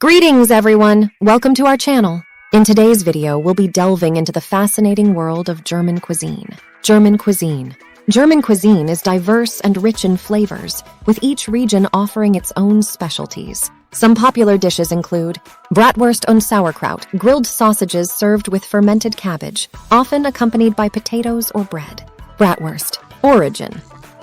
Greetings, everyone! Welcome to our channel. In today's video, we'll be delving into the fascinating world of German cuisine. German cuisine. German cuisine is diverse and rich in flavors, with each region offering its own specialties. Some popular dishes include bratwurst und sauerkraut, grilled sausages served with fermented cabbage, often accompanied by potatoes or bread. Bratwurst. Origin.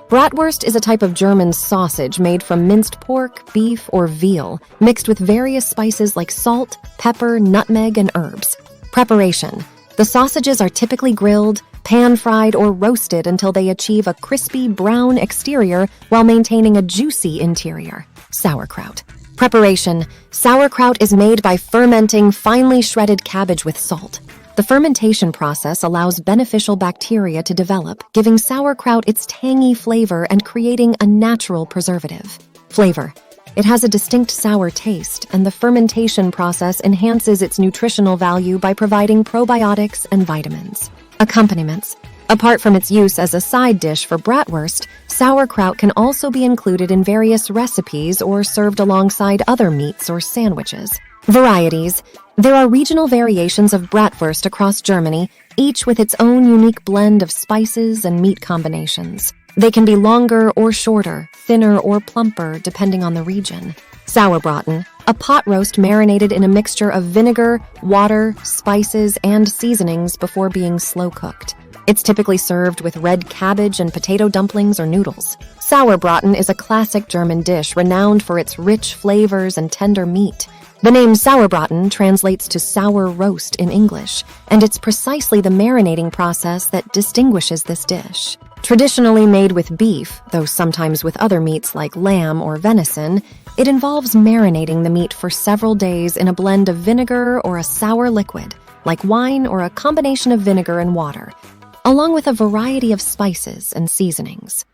Bratwurst is a type of German sausage made from minced pork, beef, or veal, mixed with various spices like salt, pepper, nutmeg, and herbs. Preparation. The sausages are typically grilled, pan-fried, or roasted until they achieve a crispy brown exterior while maintaining a juicy interior. Sauerkraut. Preparation. Sauerkraut is made by fermenting finely shredded cabbage with salt. The fermentation process allows beneficial bacteria to develop, giving sauerkraut its tangy flavor and creating a natural preservative. Flavor. It has a distinct sour taste, and the fermentation process enhances its nutritional value by providing probiotics and vitamins. Accompaniments. Apart from its use as a side dish for bratwurst, sauerkraut can also be included in various recipes or served alongside other meats or sandwiches. Varieties. There are regional variations of bratwurst across Germany, each with its own unique blend of spices and meat combinations. They can be longer or shorter, thinner or plumper, depending on the region. Sauerbraten, a pot roast marinated in a mixture of vinegar, water, spices, and seasonings before being slow-cooked. It's typically served with red cabbage and potato dumplings or noodles. Sauerbraten is a classic German dish renowned for its rich flavors and tender meat. The name Sauerbraten translates to sour roast in English, and it's precisely the marinating process that distinguishes this dish. Traditionally made with beef, though sometimes with other meats like lamb or venison, it involves marinating the meat for several days in a blend of vinegar or a sour liquid, like wine or a combination of vinegar and water, along with a variety of spices and seasonings.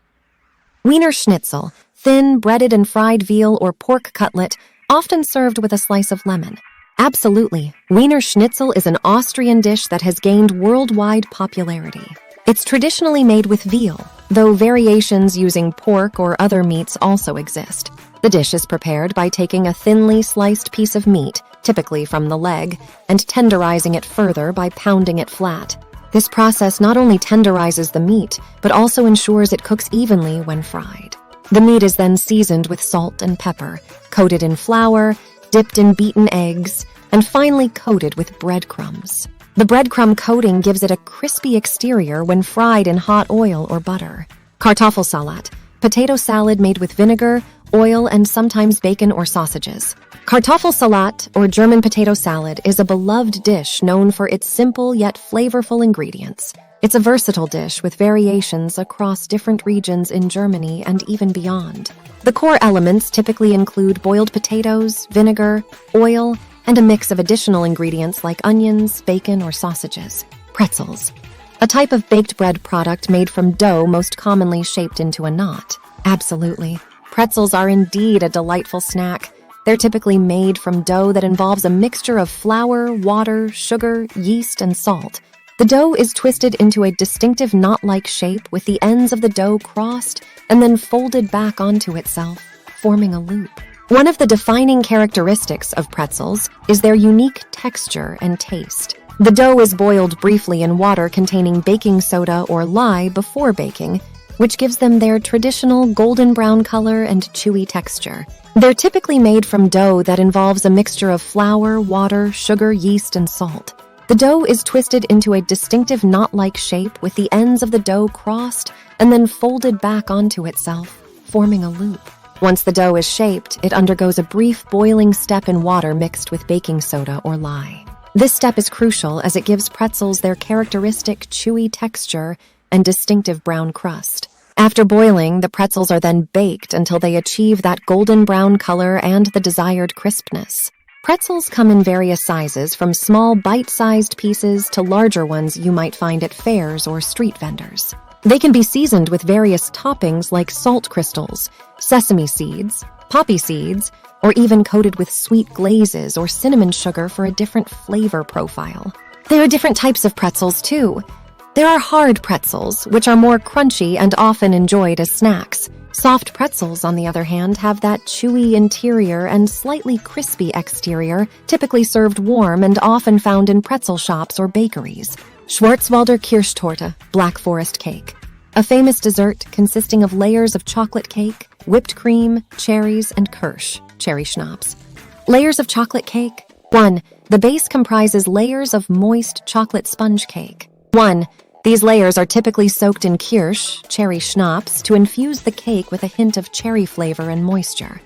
Wiener Schnitzel, thin, breaded and fried veal or pork cutlet, often served with a slice of lemon. Absolutely, Wiener Schnitzel is an Austrian dish that has gained worldwide popularity. It's traditionally made with veal, though variations using pork or other meats also exist. The dish is prepared by taking a thinly sliced piece of meat, typically from the leg, and tenderizing it further by pounding it flat. This process not only tenderizes the meat, but also ensures it cooks evenly when fried. The meat is then seasoned with salt and pepper, coated in flour, dipped in beaten eggs, and finally coated with breadcrumbs. The breadcrumb coating gives it a crispy exterior when fried in hot oil or butter. Kartoffelsalat, potato salad made with vinegar, oil, and sometimes bacon or sausages. Kartoffelsalat, or German potato salad, is a beloved dish known for its simple yet flavorful ingredients. It's a versatile dish with variations across different regions in Germany and even beyond. The core elements typically include boiled potatoes, vinegar, oil, and a mix of additional ingredients like onions, bacon, or sausages. Pretzels, a type of baked bread product made from dough most commonly shaped into a knot. Absolutely. Pretzels are indeed a delightful snack. They're typically made from dough that involves a mixture of flour, water, sugar, yeast, and salt. The dough is twisted into a distinctive knot-like shape with the ends of the dough crossed and then folded back onto itself, forming a loop. One of the defining characteristics of pretzels is their unique texture and taste. The dough is boiled briefly in water containing baking soda or lye before baking, which gives them their traditional golden brown color and chewy texture. They're typically made from dough that involves a mixture of flour, water, sugar, yeast, and salt. The dough is twisted into a distinctive knot-like shape with the ends of the dough crossed and then folded back onto itself, forming a loop. Once the dough is shaped, it undergoes a brief boiling step in water mixed with baking soda or lye. This step is crucial as it gives pretzels their characteristic chewy texture and distinctive brown crust. After boiling, the pretzels are then baked until they achieve that golden brown color and the desired crispness. Pretzels come in various sizes, from small bite-sized pieces to larger ones you might find at fairs or street vendors. They can be seasoned with various toppings like salt crystals, sesame seeds, poppy seeds, or even coated with sweet glazes or cinnamon sugar for a different flavor profile. There are different types of pretzels, too. There are hard pretzels, which are more crunchy and often enjoyed as snacks. Soft pretzels, on the other hand, have that chewy interior and slightly crispy exterior, typically served warm and often found in pretzel shops or bakeries. Schwarzwälder Kirschtorte, Black Forest cake. A famous dessert consisting of layers of chocolate cake, whipped cream, cherries, and kirsch, cherry schnapps. Layers of chocolate cake. 1. The base comprises layers of moist chocolate sponge cake. 1. These layers are typically soaked in kirsch, cherry schnapps, to infuse the cake with a hint of cherry flavor and moisture.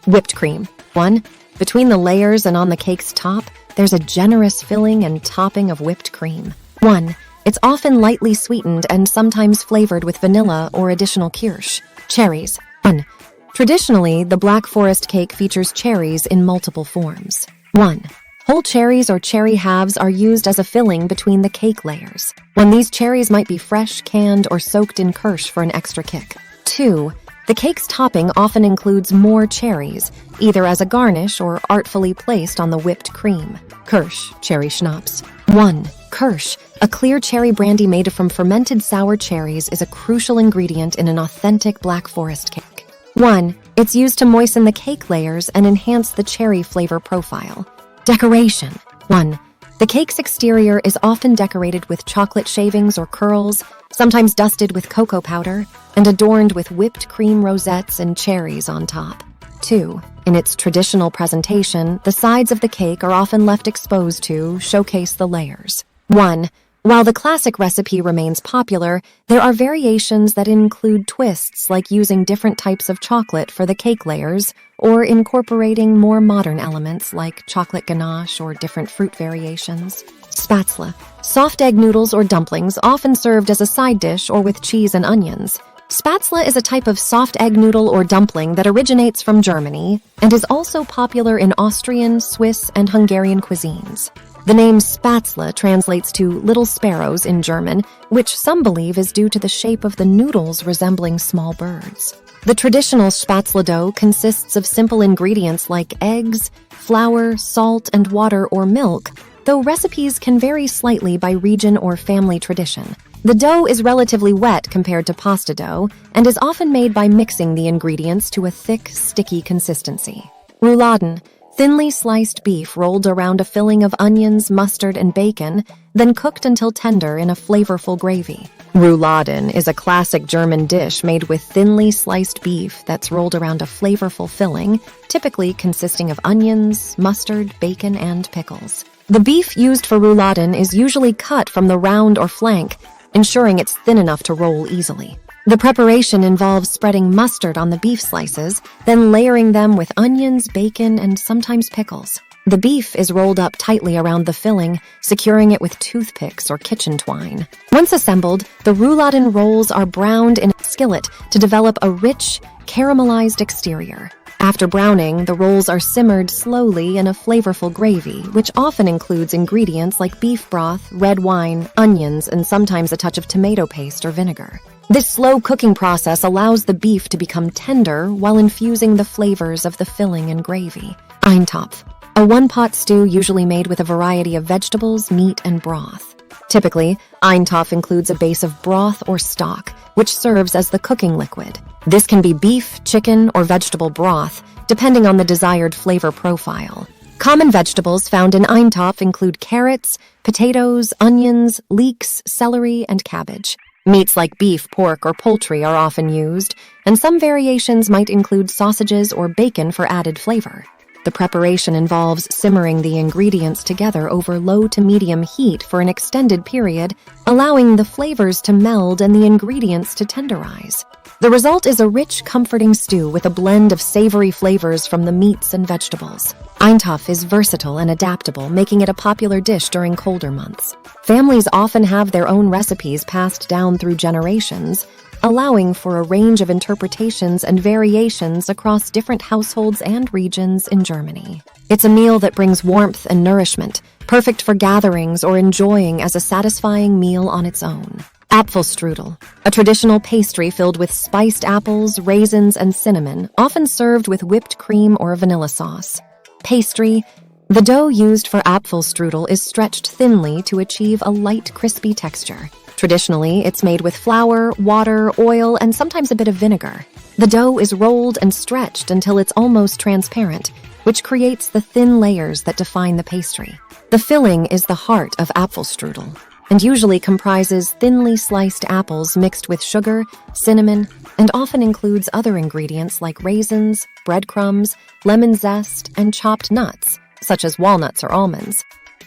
Whipped cream. 1. Between the layers and on the cake's top, there's a generous filling and topping of whipped cream. 1. It's often lightly sweetened and sometimes flavored with vanilla or additional kirsch. Cherries. 1. Traditionally, the Black Forest cake features cherries in multiple forms. 1. Whole cherries or cherry halves are used as a filling between the cake layers, when these cherries might be fresh, canned, or soaked in kirsch for an extra kick. 2. The cake's topping often includes more cherries, either as a garnish or artfully placed on the whipped cream. Kirsch, cherry schnapps. 1. Kirsch, a clear cherry brandy made from fermented sour cherries, is a crucial ingredient in an authentic Black Forest cake. 1. It's used to moisten the cake layers and enhance the cherry flavor profile. Decoration. 1. The cake's exterior is often decorated with chocolate shavings or curls, sometimes dusted with cocoa powder, and adorned with whipped cream rosettes and cherries on top. 2. In its traditional presentation, the sides of the cake are often left exposed to showcase the layers. 1. While the classic recipe remains popular, there are variations that include twists like using different types of chocolate for the cake layers or incorporating more modern elements like chocolate ganache or different fruit variations. Spätzle, soft egg noodles or dumplings often served as a side dish or with cheese and onions. Spätzle is a type of soft egg noodle or dumpling that originates from Germany and is also popular in Austrian, Swiss, and Hungarian cuisines. The name Spätzle translates to little sparrows in German, which some believe is due to the shape of the noodles resembling small birds. The traditional Spätzle dough consists of simple ingredients like eggs, flour, salt, and water or milk, though recipes can vary slightly by region or family tradition. The dough is relatively wet compared to pasta dough and is often made by mixing the ingredients to a thick, sticky consistency. Rouladen, thinly sliced beef rolled around a filling of onions, mustard, and bacon, then cooked until tender in a flavorful gravy. Rouladen is a classic German dish made with thinly sliced beef that's rolled around a flavorful filling, typically consisting of onions, mustard, bacon, and pickles. The beef used for rouladen is usually cut from the round or flank, ensuring it's thin enough to roll easily. The preparation involves spreading mustard on the beef slices, then layering them with onions, bacon, and sometimes pickles. The beef is rolled up tightly around the filling, securing it with toothpicks or kitchen twine. Once assembled, the rouladen rolls are browned in a skillet to develop a rich, caramelized exterior. After browning, the rolls are simmered slowly in a flavorful gravy, which often includes ingredients like beef broth, red wine, onions, and sometimes a touch of tomato paste or vinegar. This slow cooking process allows the beef to become tender while infusing the flavors of the filling and gravy. Eintopf, a one-pot stew usually made with a variety of vegetables, meat, and broth. Typically, Eintopf includes a base of broth or stock, which serves as the cooking liquid. This can be beef, chicken, or vegetable broth, depending on the desired flavor profile. Common vegetables found in Eintopf include carrots, potatoes, onions, leeks, celery, and cabbage. Meats like beef, pork, or poultry are often used, and some variations might include sausages or bacon for added flavor. The preparation involves simmering the ingredients together over low to medium heat for an extended period, allowing the flavors to meld and the ingredients to tenderize. The result is a rich, comforting stew with a blend of savory flavors from the meats and vegetables. Eintopf is versatile and adaptable, making it a popular dish during colder months. Families often have their own recipes passed down through generations, allowing for a range of interpretations and variations across different households and regions in Germany. It's a meal that brings warmth and nourishment, perfect for gatherings or enjoying as a satisfying meal on its own. Apfelstrudel, a traditional pastry filled with spiced apples, raisins, and cinnamon, often served with whipped cream or vanilla sauce. Pastry. The dough used for Apfelstrudel is stretched thinly to achieve a light, crispy texture. Traditionally, it's made with flour, water, oil, and sometimes a bit of vinegar. The dough is rolled and stretched until it's almost transparent, which creates the thin layers that define the pastry. The filling is the heart of Apfelstrudel, and usually comprises thinly sliced apples mixed with sugar, cinnamon, and often includes other ingredients like raisins, breadcrumbs, lemon zest, and chopped nuts, such as walnuts or almonds.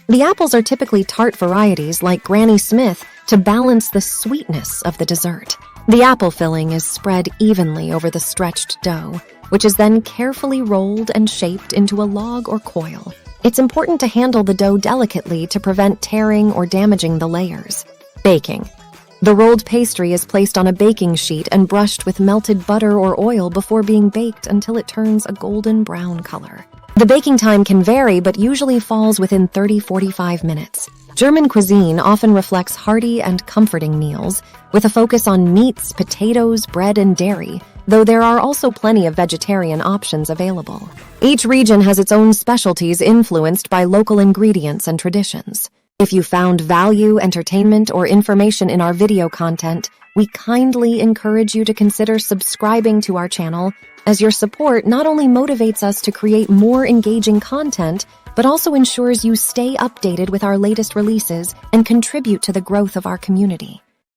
The apples are typically tart varieties like Granny Smith to balance the sweetness of the dessert. The apple filling is spread evenly over the stretched dough, which is then carefully rolled and shaped into a log or coil. It's important to handle the dough delicately to prevent tearing or damaging the layers. Baking. The rolled pastry is placed on a baking sheet and brushed with melted butter or oil before being baked until it turns a golden brown color. The baking time can vary, but usually falls within 30-45 minutes. German cuisine often reflects hearty and comforting meals, with a focus on meats, potatoes, bread, and dairy, though there are also plenty of vegetarian options available. Each region has its own specialties influenced by local ingredients and traditions. If you found value, entertainment, or information in our video content, we kindly encourage you to consider subscribing to our channel, as your support not only motivates us to create more engaging content, but also ensures you stay updated with our latest releases and contribute to the growth of our community.